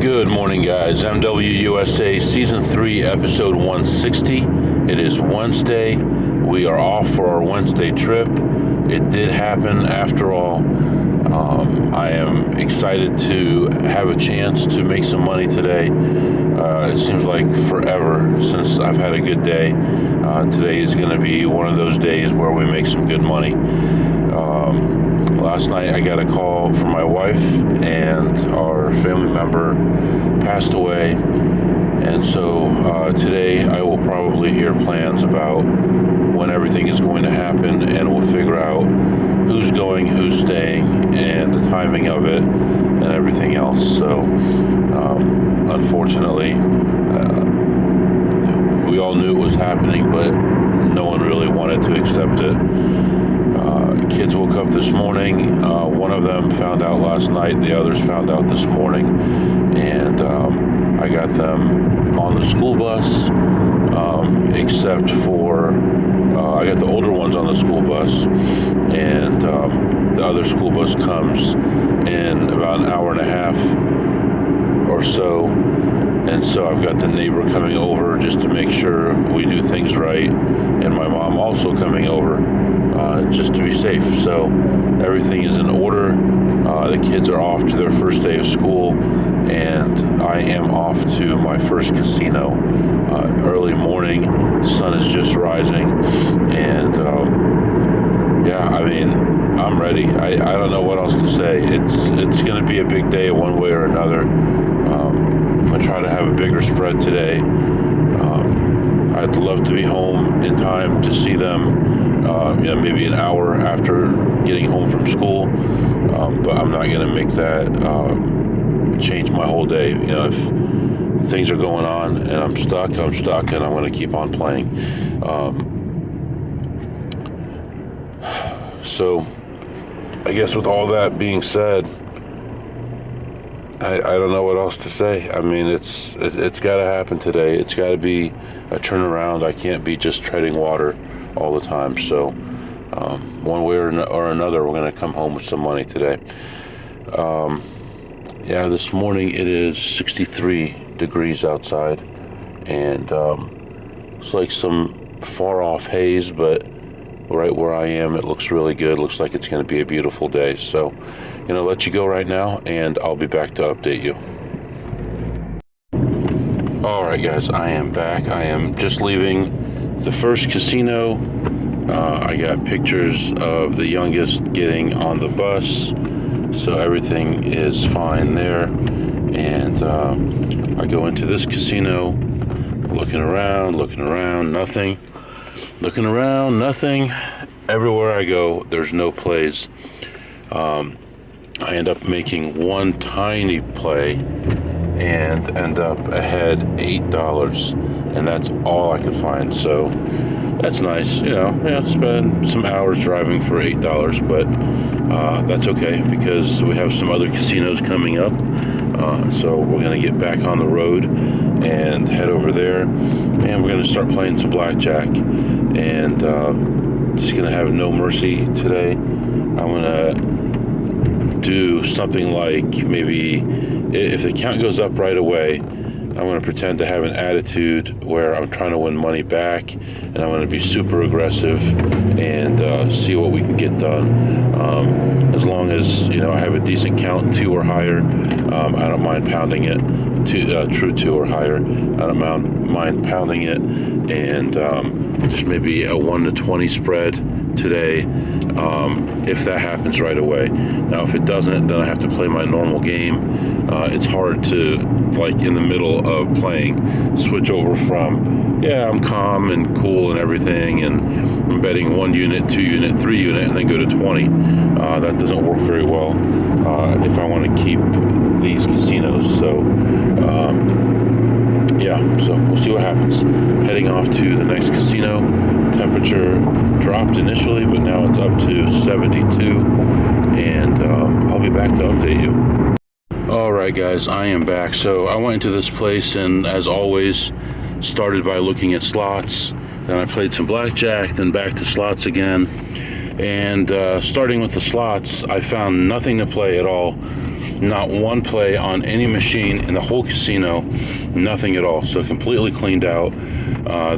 Good morning, guys. MWUSA Season 3, Episode 160. It is Wednesday. We are off for our Wednesday trip. It did happen after all. I am excited to have a chance to make some money today. It seems like forever since I've had a good day. Today is going to be one of those days where we make some good money. Last night I got a call from my wife, and our family member passed away, and so today I will probably hear plans about when everything is going to happen, and we'll figure out who's going, who's staying, and the timing of it, and everything else. So unfortunately, we all knew it was happening, but no one really wanted to accept it. Kids woke up this morning. One of them found out last night. The others found out this morning. And I got them on the school bus, except for I got the older ones on the school bus. And the other school bus comes in about an hour and a half or so. And so I've got the neighbor coming over just to make sure we do things right. And my mom also coming over. Just to be safe. So everything is in order. The kids are off to their first day of school, and I am off to my first casino. Early morning, sun is just rising, and I mean, I'm ready. I don't know what else to say. It's going to be a big day one way or another. I'm going to try to have a bigger spread today. I'd love to be home in time to see them. Maybe an hour after getting home from school, but I'm not going to make that change my whole day. If things are going on and I'm stuck, and I'm going to keep on playing. So, I guess with all that being said, I don't know what else to say. I mean, it's got to happen today. It's got to be a turnaround. I can't be just treading water all the time. So one way or another, we're going to come home with some money today. This morning it is 63 degrees outside, and it's like some far off haze, but right where I am it looks really good. Looks like it's going to be a beautiful day. So I'm going to let you go right now, and I'll be back to update you. Alright guys, I am back. I am just leaving the first casino. I got pictures of the youngest getting on the bus, so everything is fine there. And I go into this casino, looking around, nothing. Looking around, nothing. Everywhere I go, there's no plays. I end up making one tiny play and end up ahead $8, and that's all I could find. So that's nice. Spend some hours driving for $8, but that's okay because we have some other casinos coming up. So we're going to get back on the road and head over there, and we're going to start playing some blackjack, and just going to have no mercy today. I'm going to do something like, maybe if the count goes up right away, I'm going to pretend to have an attitude where I'm trying to win money back, and I'm going to be super aggressive and see what we can get done. As long as I have a decent count, 2 or higher, I don't mind pounding it. True 2 or higher, I don't mind pounding it, and just maybe a 1 to 20 spread today, if that happens right away. Now if it doesn't, then I have to play my normal game. It's hard to, like in the middle of playing, switch over from I'm calm and cool and everything, and I'm betting 1 unit, 2 unit, 3 unit, and then go to 20. That doesn't work very well if I want to keep these casinos. So so we'll see what happens. Heading off to the next casino. Temperature dropped initially, but now it's up to 72, and I'll be back to update you. Alright guys, I am back. So I went into this place, and as always, started by looking at slots. Then I played some blackjack, then back to slots again. And starting with the slots, I found nothing to play at all. not one play on any machine in the whole casino, nothing at all. So completely cleaned out.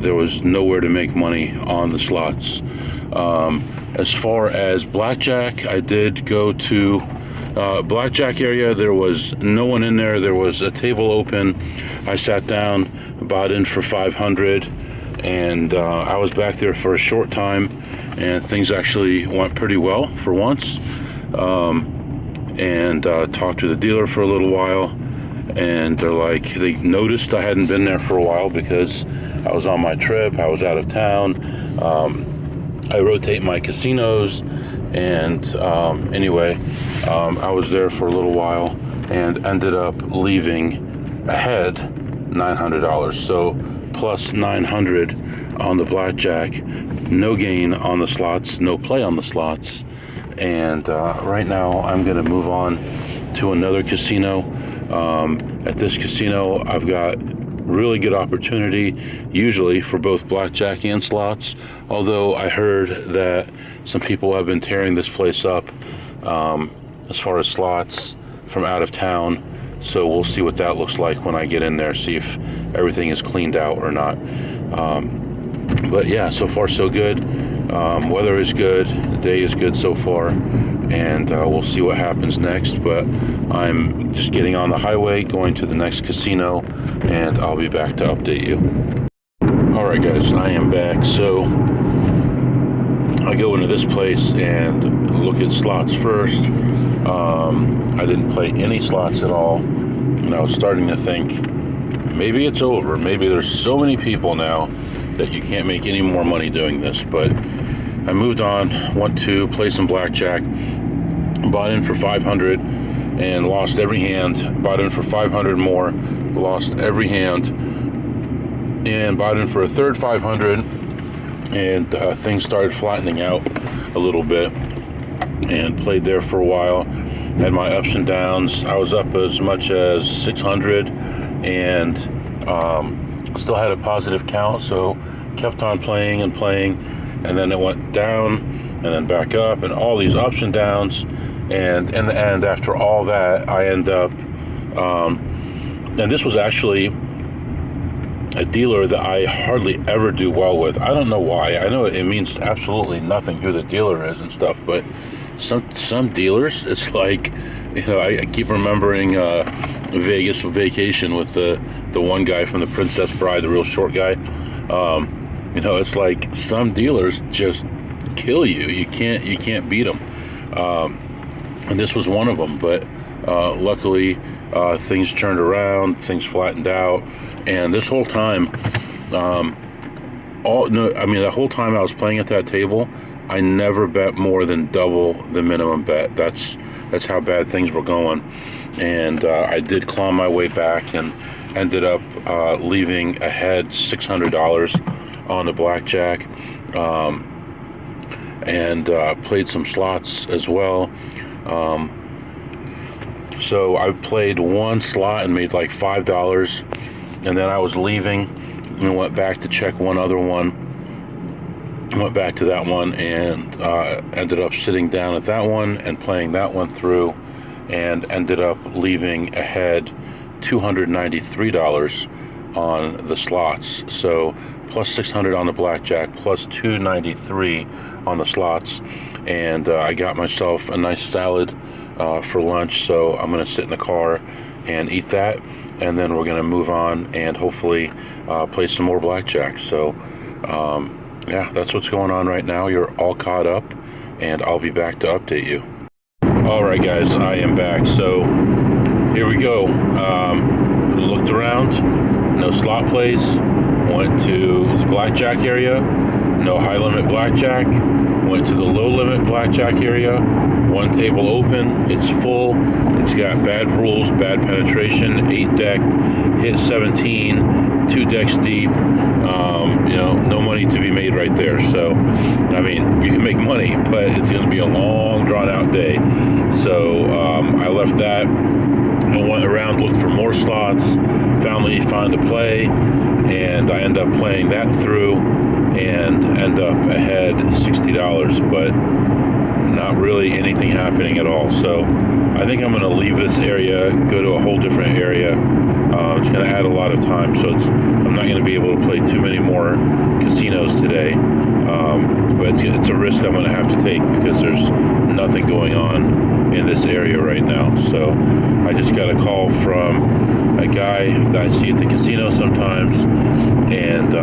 There was nowhere to make money on the slots. As far as blackjack, I did go to blackjack area. There was no one in there. There was a table open. I sat down, bought in for 500, and I was back there for a short time, and things actually went pretty well for once. And talked to the dealer for a little while, and they noticed I hadn't been there for a while because I was on my trip. I was out of town. I rotate my casinos, and anyway, I was there for a little while and ended up leaving ahead $900. So plus 900 on the blackjack, no gain on the slots, no play on the slots. And right now I'm going to move on to another casino. At this casino, I've got really good opportunity usually for both blackjack and slots, although I heard that some people have been tearing this place up as far as slots from out of town. So we'll see what that looks like when I get in there, see if everything is cleaned out or not. But yeah, so far so good. Weather is good, the day is good so far, and we'll see what happens next. But I'm just getting on the highway, going to the next casino, and I'll be back to update you. Alright guys, I am back. So I go into this place and look at slots first. I didn't play any slots at all, and I was starting to think maybe it's over. Maybe there's so many people now that you can't make any more money doing this. But I moved on, went to play some blackjack, bought in for 500 and lost every hand, bought in for 500 more, lost every hand, and bought in for a third 500, and things started flattening out a little bit, and played there for a while. Had my ups and downs. I was up as much as 600 and still had a positive count, so kept on playing and playing, and then it went down and then back up, and all these ups and downs. And in the end, after all that, I end up and this was actually a dealer that I hardly ever do well with. I don't know why. I know it means absolutely nothing who the dealer is and stuff, but some dealers, it's like, you know, I keep remembering Vegas Vacation with the one guy from The Princess Bride, the real short guy. You know, it's like some dealers just kill you. You can't beat them. And this was one of them. But luckily, things turned around, things flattened out, and this whole time, the whole time I was playing at that table, I never bet more than double the minimum bet. That's how bad things were going. And I did claw my way back and ended up leaving ahead $600 on the blackjack, and played some slots as well. So I played one slot and made like $5, and then I was leaving and went back to check one other one. Went back to that one and ended up sitting down at that one and playing that one through, and ended up leaving ahead $293 on the slots. So plus 600 on the blackjack, plus 293 on the slots, and I got myself a nice salad for lunch. So I'm going to sit in the car and eat that, and then we're going to move on and hopefully play some more blackjack. So yeah, that's what's going on right now. You're all caught up, and I'll be back to update you. Alright guys, I am back. So here we go. Looked around, no slot plays. Went to the blackjack area, no high limit blackjack. Went to the low limit blackjack area, one table open, it's full, it's got bad rules, bad penetration, 8 deck, hit 17, 2 decks deep. You know, no money to be made right there. So I mean, you can make money, but it's going to be a long drawn out day. So I left that and went around, looked for more slots, finally found a play, and I end up playing that through and end up ahead $60, but not really anything happening at all. So I think I'm going to leave this area, go to a whole different area. It's going to add a lot of time, so I'm not going to be able to play too many more casinos today. But it's a risk I'm going to have to take because there's nothing going on in this area right now. So I just got a call from a guy that I see at the casino sometimes, and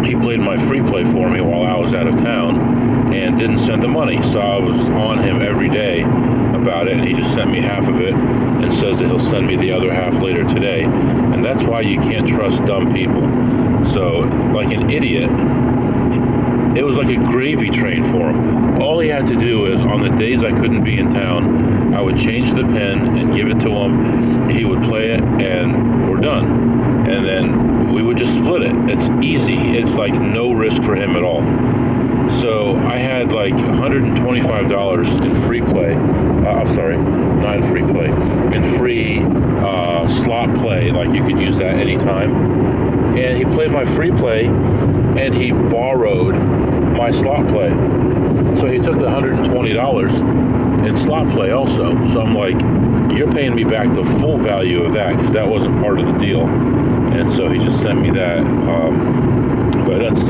he played my free play for me while I was out of town and didn't send the money. So I was on him every day about it, and he just sent me half of it and says that he'll send me the other half later today. And that's why you can't trust dumb people. So, like an idiot, it was like a gravy train for him. All he had to do is, on the days I couldn't be in town, I would change the pin and give it to him. He would play it, and we're done. And then we would just split it. It's easy. It's like no risk for him at all. So I had like $125 in free play. Not in free play. In free slot play. Like you could use that anytime. And he played my free play, and he borrowed my slot play. So he took the $120 in slot play also. So I'm like, you're paying me back the full value of that because that wasn't part of the deal. And so he just sent me that. But that's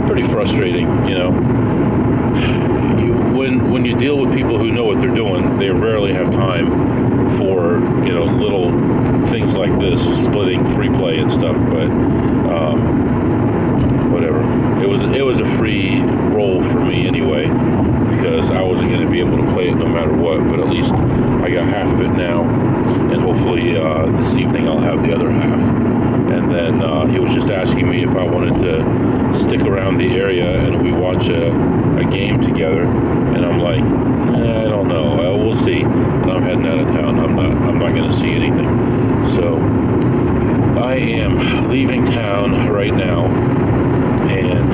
pretty frustrating, you know. When you deal with people who know what they're doing, they rarely have time for, you know, little things like this, splitting free play and stuff. But whatever. It was a free roll for me anyway, because I wasn't going to be able to play it no matter what. But at least I got half of it now, and hopefully this evening I'll have the other half. And then he was just asking me if I wanted to stick around the area and we watch a game together. And I'm like, I don't know. We'll see. And I'm heading out of town. I'm not going to see anything. So I am leaving town right now, and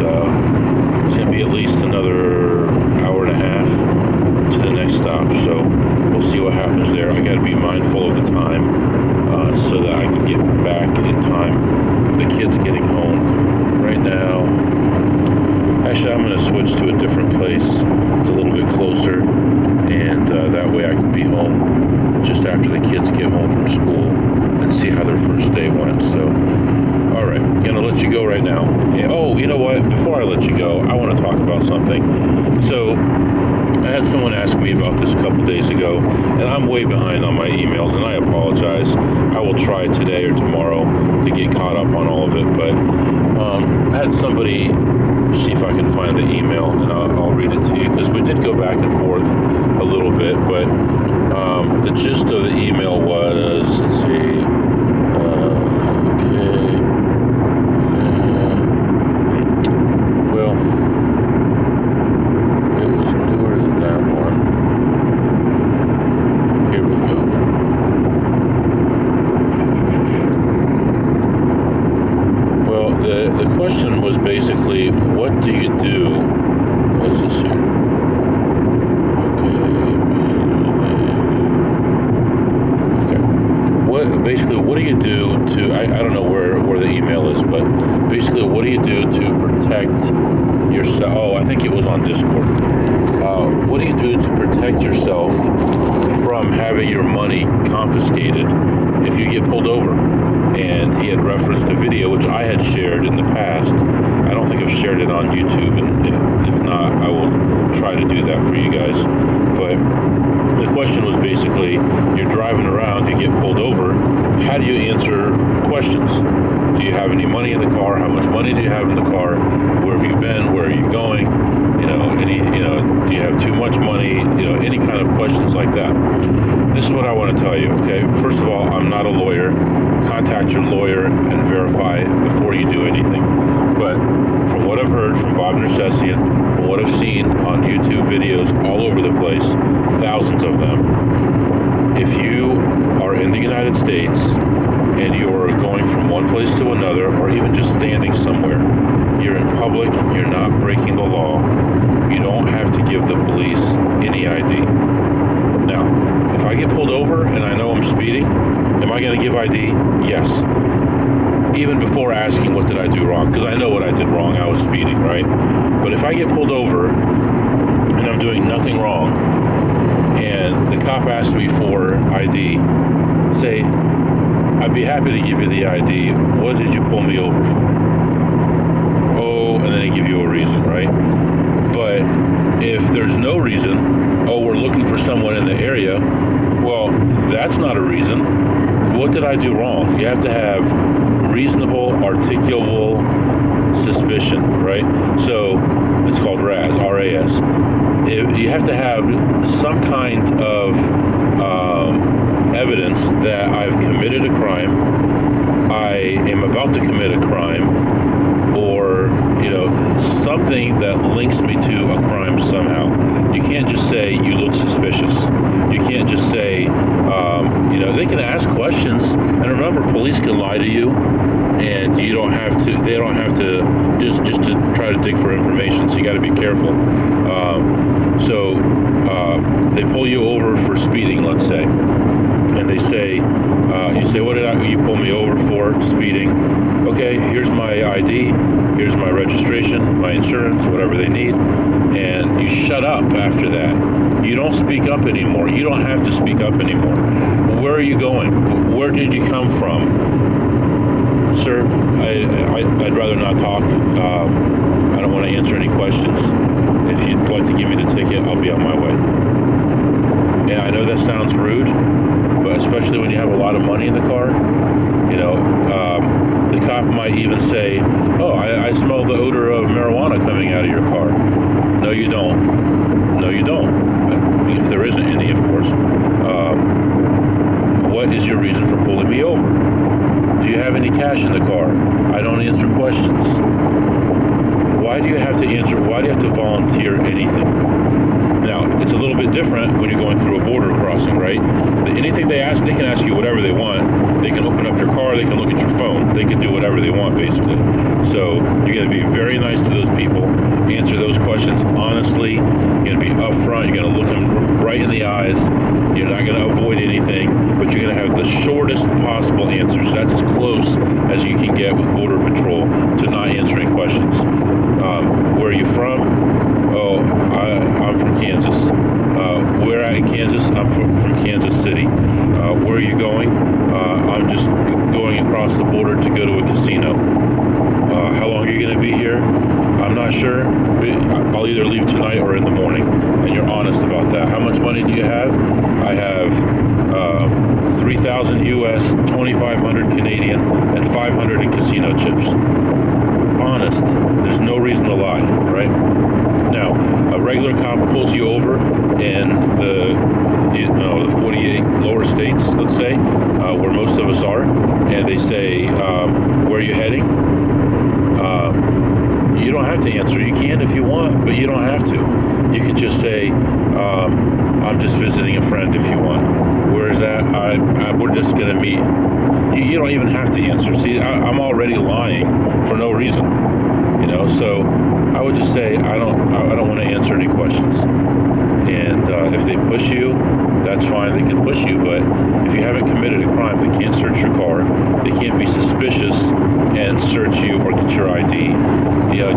it's going to be at least another hour and a half to the next stop. So we'll see what happens there. I got to be mindful of the time so that I can get back in time for the kids getting home. Right now, actually, I'm going to switch to a different place. It's a little bit closer, and that way I can be home just after the kids get home from school and see how their first day went. So, all right, I'm going to let you go right now. And, oh, you know what? Before I let you go, I want to talk about something. So, I had someone ask me about this a couple days ago, and I'm way behind on my emails, and I apologize. I will try today or tomorrow to get caught up on all of it, but I had somebody see if I can find the email, and I'll read it to you, because we did go back and forth a little bit, but the gist of the email was, let's see, okay, well, it was newer than that one. Here we go. Well, the question was basically, what do you do? What's this here? Okay. What do you do to, I don't know where the email is, but basically, what do you do to protect yourself? Oh, I think it was on Discord. What do you do to protect yourself from having your money confiscated if you get pulled over? And he had referenced a video which I had shared in the past. I don't think I've shared it on YouTube, and if not, I will try to do that for you guys. But the question was basically, you're driving around, you get pulled over, how do you answer questions? Do you have any money in the car? How much money do you have in the car? Where have you been? Where are you going? Do you have too much money? Any kind of questions like that. This is what I want to tell you, okay? First of all, I'm not a lawyer. Contact your lawyer and verify before you do anything. But from what I've heard from Bob Nersessian, from what I've seen on YouTube videos all over the place, thousands of them, if you are in the United States and you're going from one place to another, or even just standing somewhere, you're in public, you're not breaking the law, you don't have to give the police any ID. Now, if I get pulled over and I know I'm speeding, am I going to give ID? Yes. Even before asking what did I do wrong, because I know what I did wrong, I was speeding, right? But if I get pulled over and I'm doing nothing wrong, and the cop asks me for ID, say, I'd be happy to give you the ID. What did you pull me over for? Oh, and then they give you a reason, right? But if there's no reason, oh, we're looking for someone in the area, well, that's not a reason. What did I do wrong? You have to have reasonable, articulable suspicion, right? So it's called RAS, R-A-S. You have to have some kind of evidence that I've committed a crime, I am about to commit a crime, or something that links me to a crime somehow. You can't just say you look suspicious. You can't just say they can ask questions, and remember, police can lie to you, and you don't have to. They don't have to just to try to dig for information. So you got to be careful. So they pull you over for speeding, let's say, and they say, you say, what did you pull me over for? Speeding. Okay, here's my ID, here's my registration, my insurance, whatever they need, and you shut up after that. You don't speak up anymore. You don't have to speak up anymore. Where are you going? Where did you come from? Sir, I'd rather not talk. I don't want to answer any questions. If you'd like to give me the ticket, I'll be on my way. And I know that sounds rude, but especially when you have a lot of money in the car, the cop might even say, oh, I smell the odor of marijuana coming out of your car. No, you don't. No, you don't. If there isn't any, of course. What is your reason for pulling me over? Do you have any cash in the car? I don't answer questions. Why do you have to answer? Why do you have to volunteer anything? Now, it's a little bit different when you're going through a border crossing, right? Anything they ask, they can ask you whatever they want. They can open up your car, they can look at your phone, they can do whatever they want, basically. So you're going to be very nice to those people, answer those questions honestly, you're going to be upfront, you're going to look them right in the eyes, you're not going to avoid anything, but you're going to have the shortest possible answers. That's as close as you can get with Border Patrol to not answering questions. Where are you from? Oh, I'm from Kansas. Where at in Kansas? I'm from Kansas City. Where are you going? I'm just going across the border to go to a casino. How long are you going to be here? I'm not sure. I'll either leave tonight or in the morning. And you're honest about that. How much money do you have? I have 3,000 US, 2,500 Canadian, and 500 in casino chips. Honest. There's no reason to lie, right? Now, a regular cop pulls you over in the 48 lower states, let's say, where most of us are, and they say, where are you heading? You don't have to answer. You can if you want, but you don't have to. You can just say, I'm just visiting a friend if you want. Where is that? We're just going to meet. You don't even have to answer. See, I'm already lying for no reason. So I would just say I don't want to answer any questions. And if they push you, that's fine. They can push you. But if you haven't committed a crime, they can't search your car. They can't be suspicious and search you or get your ID.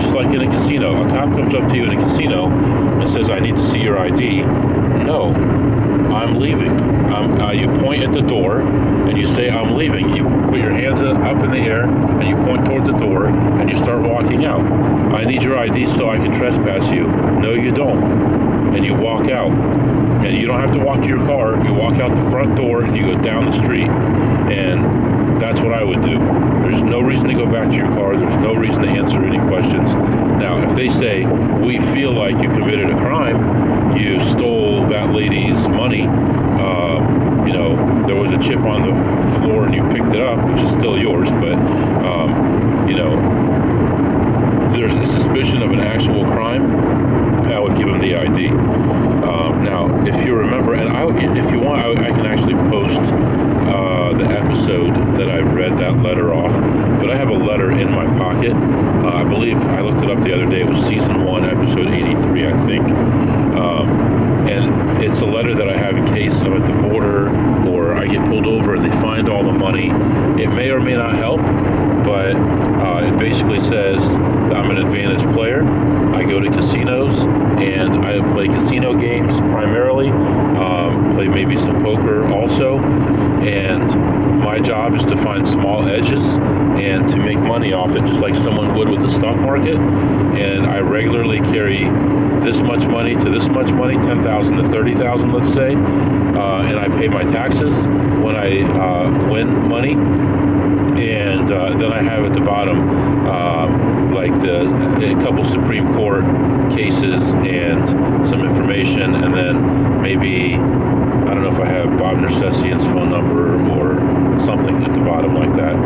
Just like in a casino, a cop comes up to you in a casino and says, "I need to see your ID." No, I'm leaving. You point at the door and you say, "I'm leaving." You put your hands up in the air and you point toward the door and you start walking out. I need your ID so I can trespass you. No, you don't. And you walk out. And you don't have to walk to your car. You walk out the front door and you go down the street. And that's what I would do. There's no reason to go back to your car. There's no reason to answer any questions. Now, if they say, we feel like you committed a crime, you stole that lady's money, there was a chip on the floor and you picked it up, which is still yours, but, there's a suspicion of an actual crime, I would give them the ID. Now, if you remember, and if you want, I can actually post the episode that I read that letter off, but I have a letter in my pocket. I believe I looked it up the other day. It was season 1, episode 83, I think. And it's a letter that I have in case I'm at the border or I get pulled over and they find all the money. It may or may not help, but it basically says that I'm an advantage player. I go to casinos and I play casino games primarily, play maybe some poker also, and my job is to find small edges and to make money off it, just like someone would with the stock market. And I regularly carry this much money to this much money, 10,000 to 30,000, let's say, and I pay my taxes when I win money. And then I have at the bottom like a couple Supreme Court cases and some information, and then maybe, I don't know if I have Bob Nersessian's phone number or something at the bottom like that,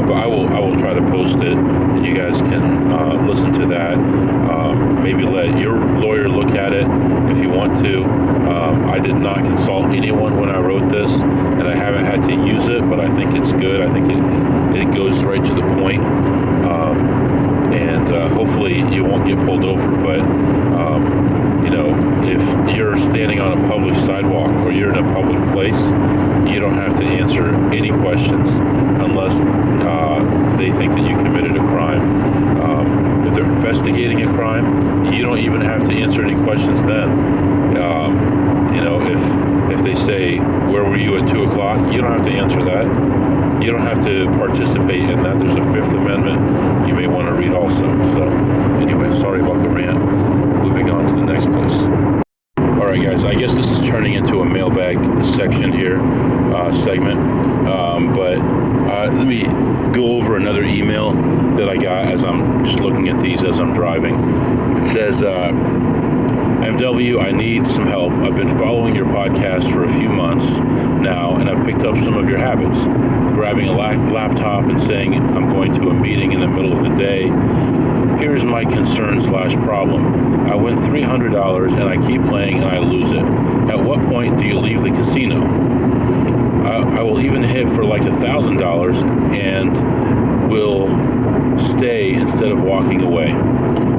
but I will try to post it, and you guys can listen to that. Maybe let your lawyer look at it if you want to. I did not consult anyone when I wrote this, and I haven't had to use it, but I think it's good. I think it goes right to the point, and hopefully you won't get pulled over. But if you're standing on a public sidewalk or you're in a public place, you don't have to answer any questions unless they think that you committed a crime. If they're investigating a crime, you don't even have to answer any questions then. If they say, where were you at 2 o'clock? You don't have to answer that. You don't have to participate in that. There's a Fifth Amendment you may want to read also. So anyway, sorry about the rant. Moving on to the next place. All right, guys, I guess this is turning into a mailbag section here, segment. But let me go over another email that I got as I'm just looking at these as I'm driving. It says, MW, I need some help. I've been following your podcast for a few months now, and I've picked up some of your habits. Grabbing a laptop and saying I'm going to a meeting in the middle of the day. Here's my concern/problem. I win $300 and I keep playing and I lose it. At what point do you leave the casino? I will even hit for like $1,000 and will stay instead of walking away.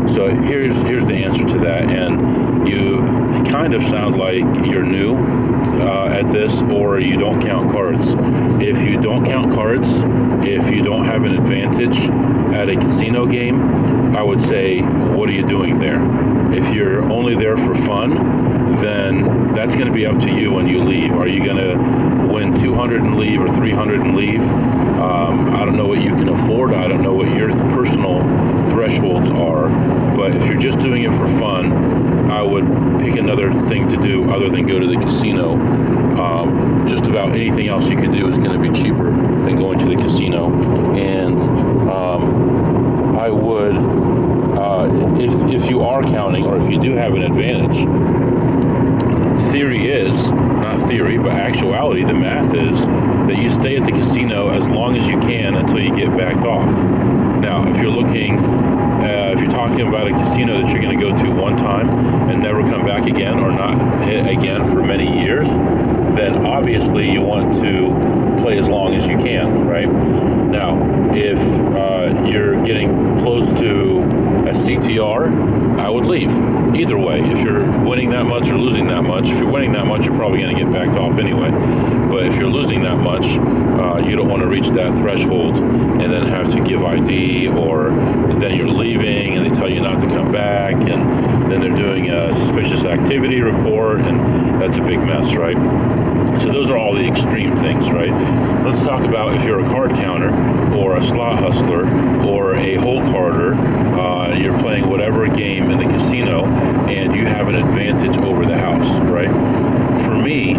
So here's the answer to that, and you kind of sound like you're new at this, or you don't count cards. If you don't count cards, if you don't have an advantage at a casino game, I would say, what are you doing there? If you're only there for fun, then that's going to be up to you when you leave. Are you going to win 200 and leave or 300 and leave? I don't know what you can afford. I don't know what your personal thresholds are. But if you're just doing it for fun, I would pick another thing to do other than go to the casino. Just about anything else you can do is going to be cheaper than going to the casino. And I would, if you are counting, or if you do have an advantage, theory is, not theory, but actuality, the math is that you stay at the casino as long as you can until you get backed off. Now, if you're looking, if you're talking about a casino that you're going to go to one time and never come back again, or not hit again for many years, then obviously you want to play as long as you can, right? Now, if you're getting close to a CTR, I would leave. Either way, if you're winning that much or losing that much, if you're winning that much, you're probably going to get backed off anyway. But if you're losing that much, you don't want to reach that threshold and then have to give ID, or then you're leaving and they tell you not to come back, and then they're doing a suspicious activity report, and that's a big mess, right? So those are all the extreme things, right? Let's talk about if you're a card counter or a slot hustler or a hole carder, you're playing whatever game in the casino and you have an advantage over the house, right? For me,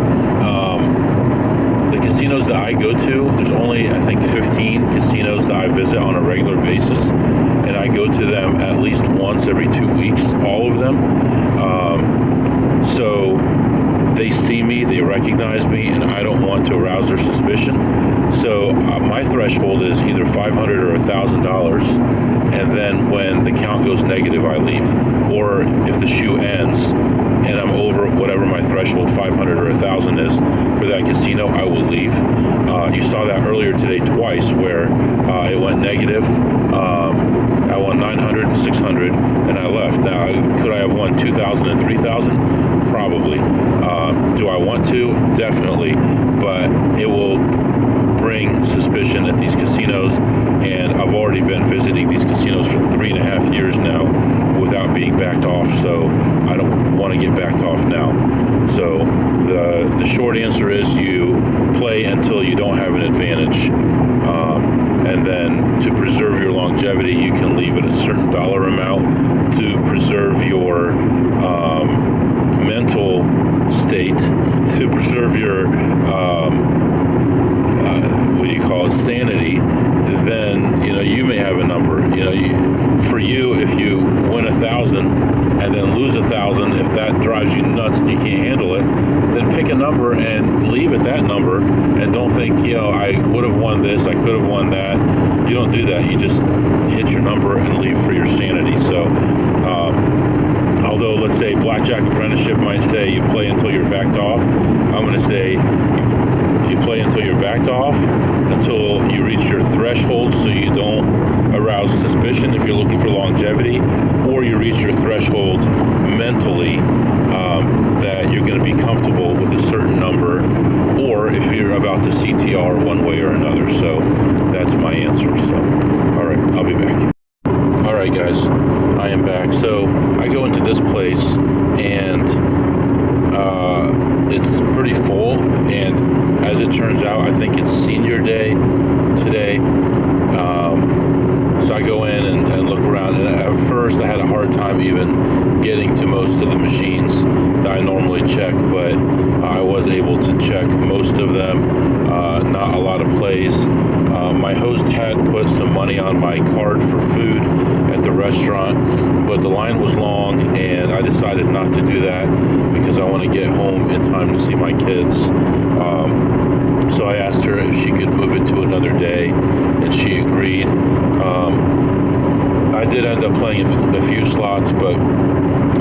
the casinos that I go to, there's only, I think, 15 casinos that I visit on a regular basis, and I go to them at least once every 2 weeks, all of them. So they see me, they recognize me, and I don't want to arouse their suspicion. So my threshold is either $500 or $1,000, and then when the count goes negative, I leave. Or if the shoe ends and I'm over whatever my threshold, 500 or 1,000 is for that casino, I will leave. You saw that earlier today twice, where it went negative. I won 900 and 600, and I left. Now, could I have won 2,000 and 3,000? Probably. Do I want to? Definitely. But it will bring suspicion at these casinos, and I've already been visiting these casinos for 3.5 years now without being backed off, so I don't want to get backed off now. So the short answer is you play until you don't have an advantage, and then to preserve your longevity, you can leave at a certain dollar amount to preserve your mental state, to preserve your what do you call it, sanity. Then you may have a number. For you, if you win 1,000 and then lose 1,000, if that drives you nuts and you can't handle it, then pick a number and leave at that number, and don't think, I would have won this, I could have won that. You don't do that. You just hit your number and leave for your sanity. So although, let's say Blackjack Apprenticeship might say you play until you're backed off, I'm going to say you play until you're backed off, until you reach your threshold so you don't arouse suspicion if you're looking for longevity, or you reach your threshold mentally that you're going to be comfortable with a certain number, or if you're about to CTR one way or another. So that's my answer. So, all right, I'll be back. All right, guys, I am back. So I go into this place, and it's pretty full, and as it turns out, I think it's senior day today. So I go in and look around, and at first I had a hard time even getting to most of the machines that I normally check, but I was able to check most of them. Not a lot of plays. My host had put some money on my card for food at the restaurant, but the line was long, and I decided not to do that because I want to get home in time to see my kids. So I asked her if she could move it to another day, and she agreed. I did end up playing a few slots, but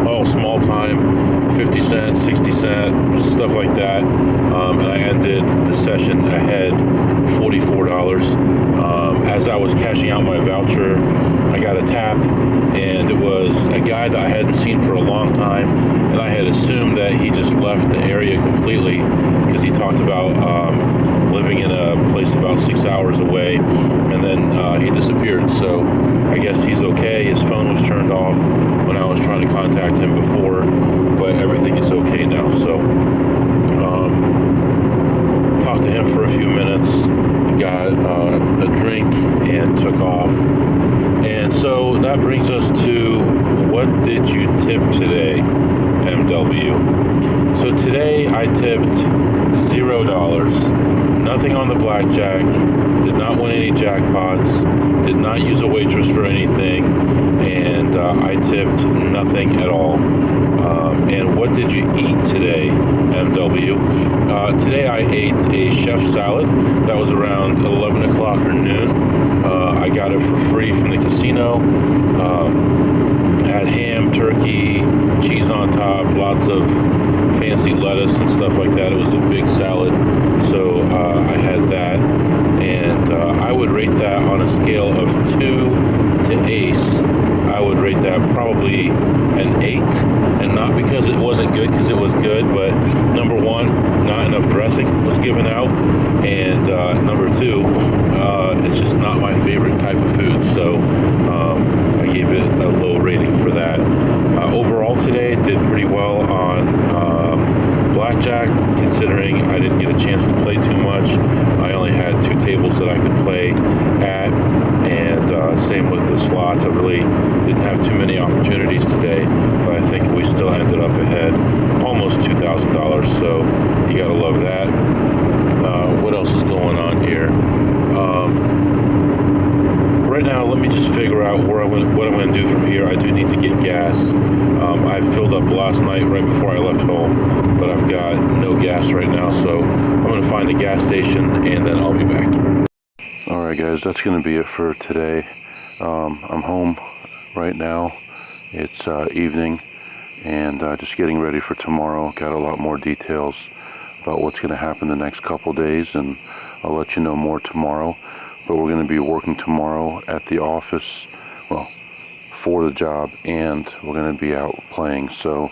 all small time, 50 cents, 60 cents, stuff like that. And I ended the session ahead, $44. As I was cashing out my voucher, I got a tap, and it was a guy that I hadn't seen for a long time, and I had assumed that he just left the area completely because he talked about living in a place about 6 hours away, and then he disappeared. So I guess he's okay. His phone was turned off when I was trying to contact him before, but everything is okay now. So talked to him for a few minutes, got a drink, and took off. And so that brings us to, what did you tip today, MW? So today I tipped $0. Nothing on the blackjack, did not win any jackpots, did not use a waitress for anything, and I tipped nothing at all. And what did you eat today, MW? Today I ate a chef salad. That was around 11 o'clock or noon. I got it for free from the casino. Had ham, turkey, cheese on top, lots of fancy lettuce and stuff like that. It was a big salad, so I had that, and I would rate that on a scale of 2 to ace. I would rate that probably an 8, and not because it wasn't good, because it was good, but number one, not enough dressing was given out, and number two, it's just not my favorite type of food, so I gave it a low rating for that. Overall today, did pretty well on blackjack, considering I didn't get a chance to play too much. I only had 2 tables that I could play at, and same with the slots. I really didn't have too many opportunities today, but I think we still ended up ahead, almost $2,000, so you gotta love that. What else is going on here? Right now, let me just figure out what I'm going to do from here. I do need to get gas. I filled up last night right before I left home, but I've got no gas right now, so I'm going to find a gas station, and then I'll be back. Alright guys, that's going to be it for today. I'm home right now. It's evening, and just getting ready for tomorrow. Got a lot more details about what's going to happen the next couple days, and I'll let you know more tomorrow. But we're going to be working tomorrow at the office, well, for the job, and we're going to be out playing, so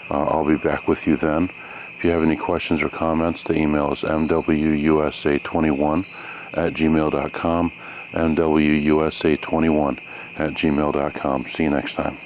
I'll be back with you then. If you have any questions or comments, the email is mwusa21@gmail.com. mwusa21 at gmail.com. See you next time.